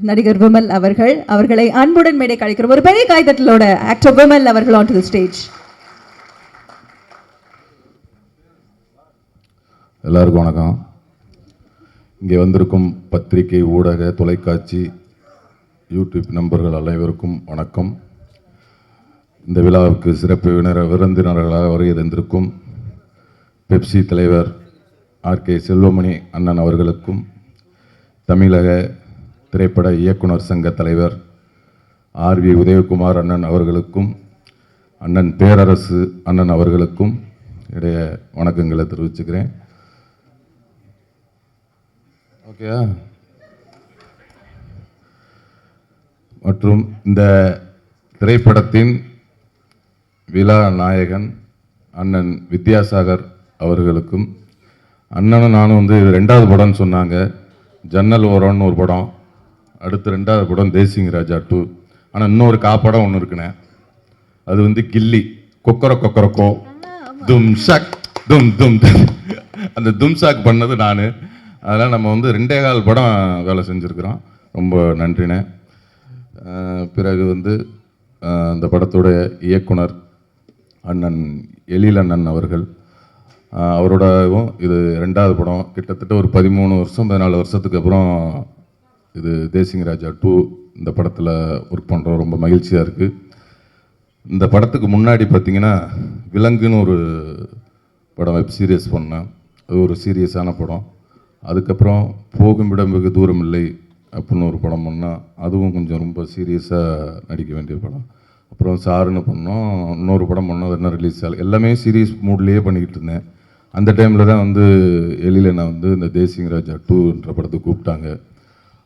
நடிகர் விமல் அவர்களை அன்புடன் மேடை கழிக்கிறோம். ஒரு பெரிய கைதட்டலோட ஆக்டர் விமல் அவர்கள் ஆன் டு தி ஸ்டேஜ். எல்லாருக்கும் வணக்கம். இங்கே வந்திருக்கும் பத்திரிகை, ஊடக, தொலைக்காட்சி, யூடியூப் நண்பர்கள் அனைவருக்கும் வணக்கம். இந்த விழாவுக்கு சிறப்பு விருந்தினர்களாக வருகை தந்திருக்கும் பெப்சி தலைவர் ஆர்.கே. செல்வமணி அண்ணன் அவர்களுக்கும், தமிழக திரைப்பட இயக்குனர் சங்க தலைவர் ஆர்.வி. உதயகுமார் அண்ணன் அவர்களுக்கும், அண்ணன் பேரரசு அண்ணன் அவர்களுக்கும் இடைய வணக்கங்களை தெரிவிச்சுக்கிறேன். ஓகேயா? மற்றும் இந்த திரைப்படத்தின் விழா நாயகன் அண்ணன் வித்யாசாகர் அவர்களுக்கும், அண்ணனும் நானும் இது 2வது படம்னு சொன்னாங்க. ஜன்னல் ஓரம்னு ஒரு படம், அடுத்து 2வது படம் தேசிங் ராஜா 2. ஆனால் இன்னொரு காப்படம் ஒன்று இருக்குண்ணே, அது கில்லி கொக்கரக்கோ தும் ஷக் தும் தும். அந்த தும் ஷாக் பண்ணது நான். அதனால் நம்ம 2.25 படம் வேலை செஞ்சுருக்கிறோம். ரொம்ப நன்றிண்ணே. பிறகு இந்த படத்துடைய இயக்குனர் அண்ணன் எழில் அண்ணன் அவர்கள், அவரோடவும் இது 2வது படம். கிட்டத்தட்ட ஒரு 13 வருஷம் 14 வருஷத்துக்கு அப்புறம் இது தேசிங் ராஜா 2 இந்த படத்தில் ஒர்க் பண்ணுறோம். ரொம்ப மகிழ்ச்சியாக இருக்குது. இந்த படத்துக்கு முன்னாடி பார்த்திங்கன்னா விலங்குன்னு ஒரு படம் வெப் சீரியஸ் பண்ணேன். அது ஒரு சீரியஸான படம். அதுக்கப்புறம் போகும் இடம் வெகு தூரம் இல்லை அப்படின்னு ஒரு படம் பண்ணால், அதுவும் கொஞ்சம் ரொம்ப சீரியஸாக நடிக்க வேண்டிய படம். அப்புறம் சாருன்னு பண்ணோம், இன்னொரு படம் பண்ணோம், அது என்ன ரிலீஸ் ஆகலை. எல்லாமே சீரியஸ் மூட்லேயே பண்ணிக்கிட்டு இருந்தேன். அந்த டைமில் தான் எழில் நான் இந்த தேசிங் ராஜா 2ன்ற படத்துக்கு கூப்பிட்டாங்க.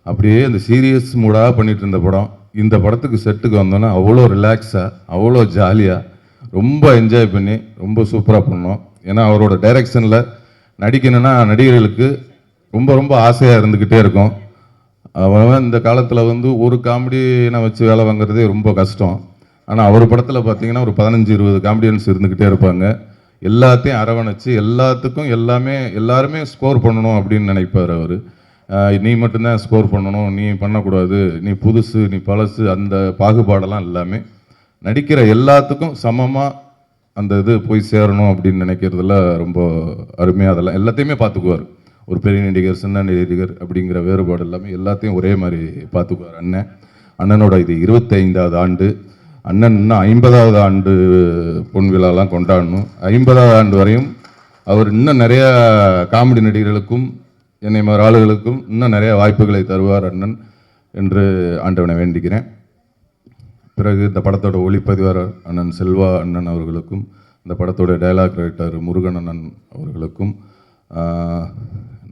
அப்படியே அந்த சீரியஸ் மூடாக பண்ணிகிட்டு இருந்த படம் இந்த படத்துக்கு செட்டுக்கு வந்தோன்னா அவ்வளோ ரிலாக்ஸாக, அவ்வளோ ஜாலியாக, ரொம்ப என்ஜாய் பண்ணி ரொம்ப சூப்பராக பண்ணோம். ஏன்னா அவரோட டைரக்ஷனில் நடிக்கணும்னா நடிகர்களுக்கு ரொம்ப ரொம்ப ஆசையாக இருந்துக்கிட்டே இருக்கும். அவன் இந்த காலத்தில் ஒரு காமெடியை வச்சு வேலை வாங்குறதே ரொம்ப கஷ்டம். ஆனால் அவர் படத்தில் பார்த்தீங்கன்னா ஒரு 15-20 காமெடியன்ஸ் இருந்துக்கிட்டே இருப்பாங்க. எல்லாத்தையும் அரவணைச்சு எல்லாத்துக்கும் எல்லாருமே ஸ்கோர் பண்ணணும் அப்படின்னு நினைப்பார் அவர். நீ மட்டும்தான் ஸ்கோர் பண்ணணும், நீ பண்ணக்கூடாது, நீ புதுசு, நீ பழசு, அந்த பாகுபாடெல்லாம் எல்லாமே நடிக்கிற எல்லாத்துக்கும் சமமாக அந்த இது போய் சேரணும் அப்படின்னு நினைக்கிறதுல ரொம்ப அருமையாக அதெல்லாம் எல்லாத்தையுமே பார்த்துக்குவார். ஒரு பெரிய நடிகர், சின்ன நடிகர் அப்படிங்கிற வேறுபாடு எல்லாத்தையும் ஒரே மாதிரி பார்த்துக்குவார் அண்ணனோட இது 25வது ஆண்டு. அண்ணன் இன்னும் 50வது ஆண்டு பொன் விழாலாம் கொண்டாடணும். 50வது ஆண்டு வரையும் அவர் இன்னும் நிறைய காமெடி நடிகர்களுக்கும் என்னை மாதிரி ஆளுகளுக்கும் இன்னும் நிறைய வாய்ப்புகளை தருவார் அண்ணன் என்று ஆண்டவனை வேண்டிக்கிறேன். பிறகு இந்த படத்தோட ஒளிப்பதிவாளர் அண்ணன் செல்வா அண்ணன் அவர்களுக்கும், இந்த படத்தோட டைலாக் ரைட்டர் முருகன் அண்ணன் அவர்களுக்கும்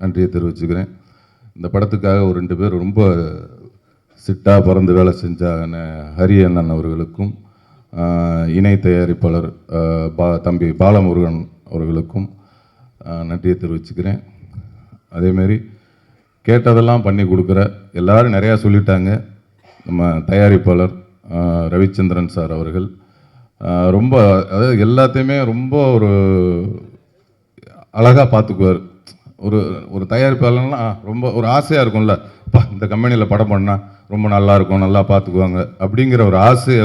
நன்றியை தெரிவிச்சுக்கிறேன். இந்த படத்துக்காக ஒரு 2 பேர் ரொம்ப சிட்டாக பறந்து வேலை செஞ்சாங்க. ஹரி அண்ணன் அவர்களுக்கும், இணை தயாரிப்பாளர் தம்பி பாலமுருகன் அவர்களுக்கும் நன்றியை தெரிவிச்சுக்கிறேன். அதேமாரி கேட்டதெல்லாம் பண்ணி கொடுக்குற எல்லோரும் நிறையா சொல்லிட்டாங்க. நம்ம தயாரிப்பாளர் ரவிச்சந்திரன் சார் அவர்கள் ரொம்ப, அதாவது எல்லாத்தையுமே ரொம்ப ஒரு அழகாக பார்த்துக்குவார். ஒரு தயாரிப்பாளர்னா ரொம்ப ஒரு ஆசையாக இருக்கும்ல, அப்பா இந்த கம்பெனியில் படம் பண்ணால் ரொம்ப நல்லாயிருக்கும், நல்லா பார்த்துக்குவாங்க அப்படிங்கிற ஒரு ஆசையை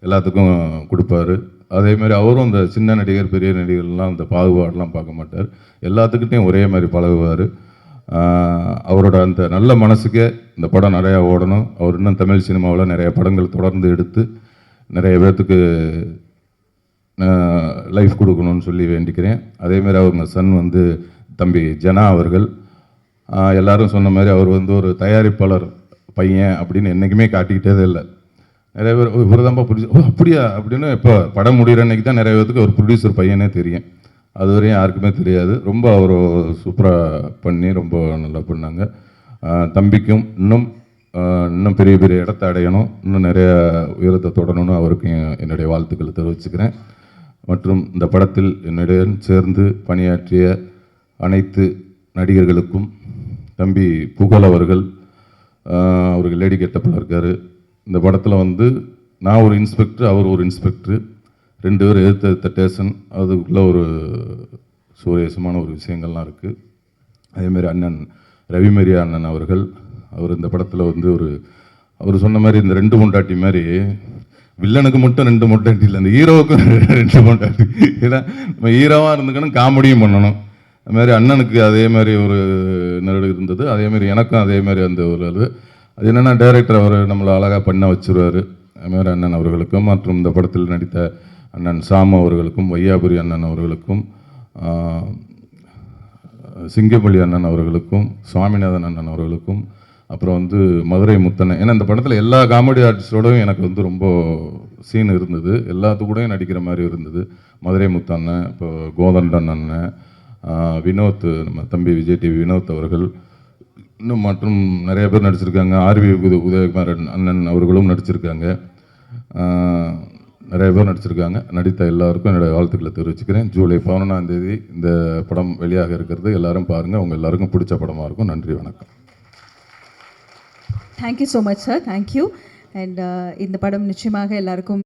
எல்லாத்துக்கும் கொடுப்பாரு. அதேமாதிரி அவரும் இந்த சின்ன நடிகர் பெரிய நடிகர்லாம் இந்த பாகுபாடெலாம் பார்க்க மாட்டார். எல்லாத்துக்கிட்டையும் ஒரே மாதிரி பழகுவார். அவரோட அந்த நல்ல மனசுக்கே இந்த படம் நிறையா ஓடணும். அவர் இன்னும் தமிழ் சினிமாவில் நிறைய படங்கள் தொடர்ந்து எடுத்து நிறைய பேர்த்துக்கு லைஃப் கொடுக்கணும்னு சொல்லி வேண்டிக்கிறேன். அதேமாதிரி அவங்க சன் தம்பி ஜனா அவர்கள், எல்லாரும் சொன்ன மாதிரி அவர் ஒரு தயாரிப்பாளர் பையன் அப்படின்னு என்றைக்குமே காட்டிக்கிட்டே இல்லை. நிறைய பேர் இவர்தான்ப்பா ப்ரொடியூசர், அப்படியா அப்படின்னு இப்போ படம் முடிகிற அன்றைக்கி தான் நிறைய பேருக்கு ஒரு ப்ரொடியூசர் பையனே தெரியும். அது வரையும் யாருக்குமே தெரியாது. ரொம்ப அவர் சூப்பராக பண்ணி ரொம்ப நல்லா பண்ணாங்க. தம்பிக்கும் இன்னும் பெரிய பெரிய இடத்த அடையணும், இன்னும் நிறைய உயரத்தை தொடரணும்னு அவருக்கும் என்னுடைய வாழ்த்துக்களை தெரிவிச்சுக்கிறேன். மற்றும் இந்த படத்தில் என்னுடன் சேர்ந்து பணியாற்றிய அனைத்து நடிகர்களுக்கும், தம்பி புகழ் அவர்கள் லேடி கெட்டப்பில் இருக்கார். இந்த படத்தில் நான் ஒரு இன்ஸ்பெக்டர், அவர் ஒரு இன்ஸ்பெக்டர், 2 பேர் எதிர்த்த ஸ்டேஷன், அதுக்குள்ளே ஒரு சுவாரஸ்யமான ஒரு விஷயங்கள்லாம் இருக்குது. அதேமாரி அண்ணன் ரவிமரியா அண்ணன் அவர்கள், அவர் இந்த படத்தில் வந்து அவர் சொன்ன மாதிரி இந்த 2 பொண்டாட்டி மாதிரி வில்லனுக்கு மட்டும் 2 பொண்டாட்டி இல்லை, இந்த ஹீரோவுக்கும் 2 பொண்டாட்டி. ஏன்னா நம்ம ஹீரோவாக இருந்துக்கணும், காமெடியும் பண்ணணும். அது மாதிரி அண்ணனுக்கு அதே மாதிரி ஒரு நெருடு இருந்தது, அதே மாதிரி எனக்கும் அதே மாதிரி அந்த ஒரு அது என்னென்னா டைரக்டர் அவர் நம்மளை அழகாக பண்ண வச்சுருவார். அதுமாதிரி அண்ணன் அவர்களுக்கும் மற்றும் இந்த படத்தில் நடித்த அண்ணன் சாமு அவர்களுக்கும், வையாபுரி அண்ணன் அவர்களுக்கும், சிங்கப்பள்ளி அண்ணன் அவர்களுக்கும், சுவாமிநாதன் அண்ணன் அவர்களுக்கும், அப்புறம் வந்து மதுரை முத்தண்ணன். ஏன்னா இந்த படத்தில் எல்லா காமெடி ஆர்டிஸ்டோடையும் எனக்கு வந்து ரொம்ப சீன் இருந்தது, எல்லாத்துக்கூடையும் நடிக்கிற மாதிரி இருந்தது. மதுரை முத்தண்ணன், இப்போ கோதண்டன் அண்ணன், வினோத், நம்ம தம்பி விஜய் டிவி வினோத் அவர்கள், இன்னும் மற்றும் நிறைய பேர் நடிச்சிருக்காங்க. ஆர்வி உதயகுமார் அண்ணன் அவர்களும் நடிச்சிருக்காங்க. நிறைய பேர் நடிச்சிருக்காங்க. நடித்த எல்லாருக்கும் என்னுடைய வாழ்த்துக்களை தெரிவிச்சுக்கிறேன். ஜூலை 11ஆம் தேதி இந்த படம் வெளியாக இருக்கிறது. எல்லாரும் பாருங்கள், உங்கள் எல்லாருக்கும் பிடிச்ச படமாக இருக்கும். நன்றி, வணக்கம். Thank you so much sir, thank you. And இந்த படம் நிச்சயமாக எல்லாருக்கும்